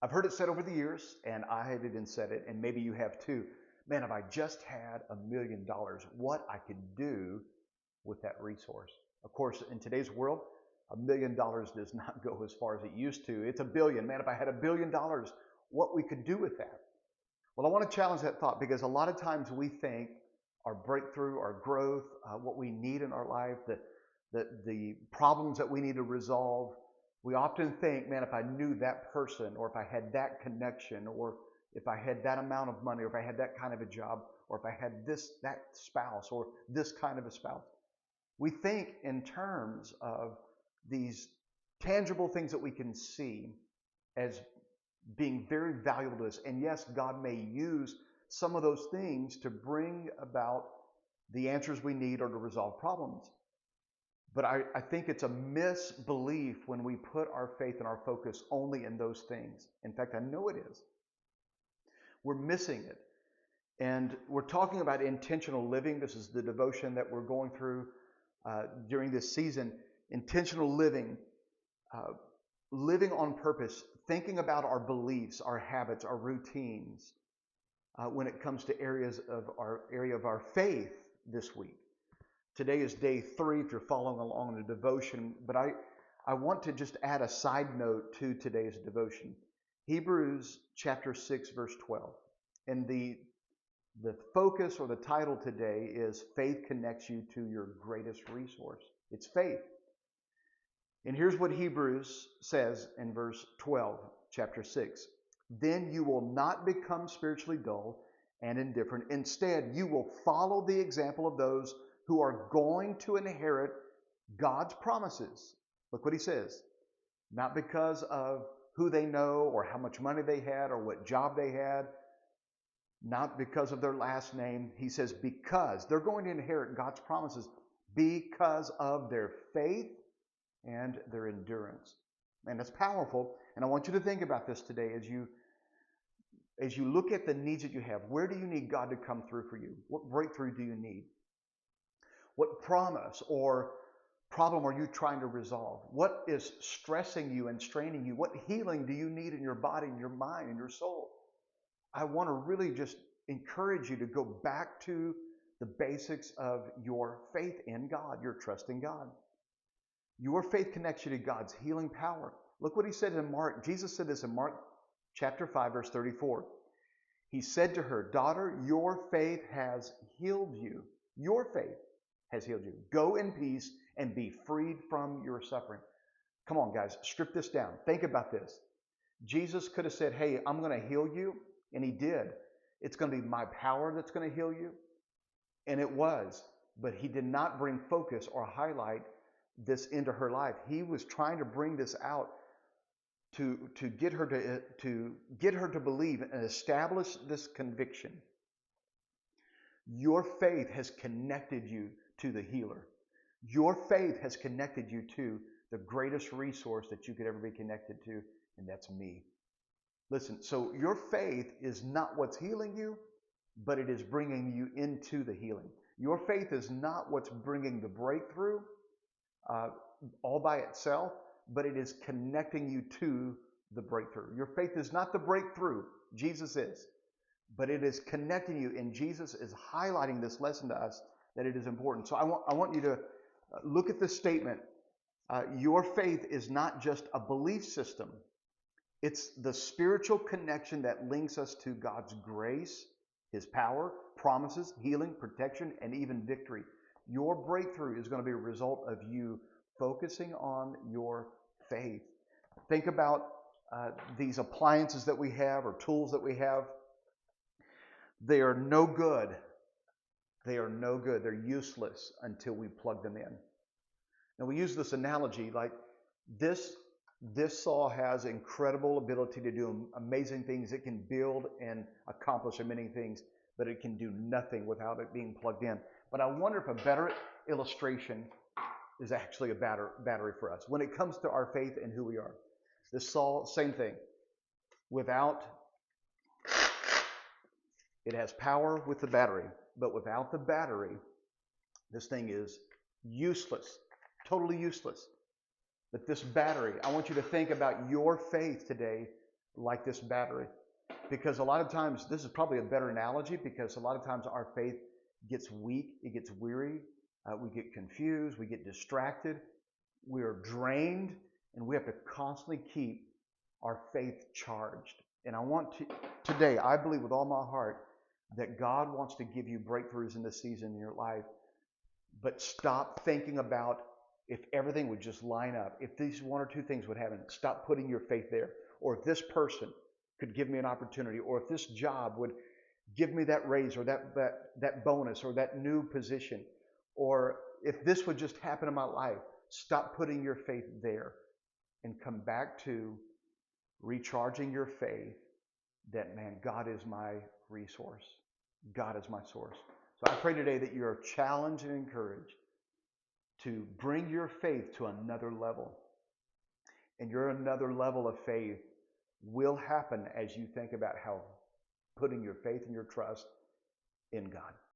I've heard it said over the years, and I have even said it, and maybe you have too. Man, if I just had $1 million, what I could do with that resource. Of course, in today's world, $1 million does not go as far as it used to. It's a billion. Man, if I had $1 billion, what we could do with that. Well, I want to challenge that thought because a lot of times we think our breakthrough, our growth, what we need in our life, the problems that we need to resolve, we often think, man, if I knew that person, or if I had that connection, or if I had that amount of money, or if I had that kind of a job, or if I had that spouse, or this kind of a spouse. We think in terms of these tangible things that we can see as being very valuable to us. And yes, God may use some of those things to bring about the answers we need or to resolve problems. But I think it's a misbelief when we put our faith and our focus only in those things. In fact, I know it is. We're missing it. And we're talking about intentional living. This is the devotion that we're going through during this season. Intentional living, living on purpose, thinking about our beliefs, our habits, our routines when it comes to area of our faith this week. Today is day 3 if you're following along in the devotion, but I want to just add a side note to today's devotion. Hebrews chapter 6, verse 12. And the focus or the title today is Faith Connects You to Your Greatest Resource. It's faith. And here's what Hebrews says in verse 12, chapter 6. Then you will not become spiritually dull and indifferent. Instead, you will follow the example of those who are going to inherit God's promises. Look what he says. Not because of who they know or how much money they had or what job they had. Not because of their last name. He says because they're going to inherit God's promises because of their faith and their endurance. And that's powerful. And I want you to think about this today as you look at the needs that you have. Where do you need God to come through for you? What breakthrough do you need? What promise or problem are you trying to resolve? What is stressing you and straining you? What healing do you need in your body, in your mind, in your soul? I want to really just encourage you to go back to the basics of your faith in God, your trust in God. Your faith connects you to God's healing power. Look what he said in Mark. Jesus said this in Mark chapter 5, verse 34. He said to her, daughter, your faith has healed you. Your faith has healed you. Go in peace and be freed from your suffering. Come on, guys, strip this down. Think about this. Jesus could have said, hey, I'm going to heal you. And he did. It's going to be my power that's going to heal you. And it was. But he did not bring focus or highlight this into her life. He was trying to bring this out to get her to believe and establish this conviction. Your faith has connected you to the healer. Your faith has connected you to the greatest resource that you could ever be connected to, and that's me. Listen, so your faith is not what's healing you, but it is bringing you into the healing. Your faith is not what's bringing the breakthrough all by itself, but it is connecting you to the breakthrough. Your faith is not the breakthrough. Jesus is. But it is connecting you, and Jesus is highlighting this lesson to us that it is important. So I want you to look at this statement. Your faith is not just a belief system. It's the spiritual connection that links us to God's grace, his power, promises, healing, protection, and even victory. Your breakthrough is going to be a result of you focusing on your faith. Think about these appliances that we have or tools that we have. They are no good. They are no good. They're useless until we plug them in. Now we use this analogy like this saw has incredible ability to do amazing things. It can build and accomplish many things, but it can do nothing without it being plugged in. But I wonder if a better illustration is actually a battery for us when it comes to our faith and who we are. This saw, same thing. It has power with the battery, but without the battery, this thing is useless, totally useless. But this battery, I want you to think about your faith today like this battery. Because a lot of times, this is probably a better analogy, because a lot of times our faith gets weak, it gets weary, we get confused, we get distracted, we are drained, and we have to constantly keep our faith charged. And I want to, today, I believe with all my heart that God wants to give you breakthroughs in this season in your life. But stop thinking about if everything would just line up, if these one or two things would happen. Stop putting your faith there. Or if this person could give me an opportunity, or if this job would give me that raise, or that bonus, or that new position, or if this would just happen in my life. Stop putting your faith there and come back to recharging your faith that, man, God is my resource. God is my source. So I pray today that you're challenged and encouraged to bring your faith to another level. And your another level of faith will happen as you think about how putting your faith and your trust in God.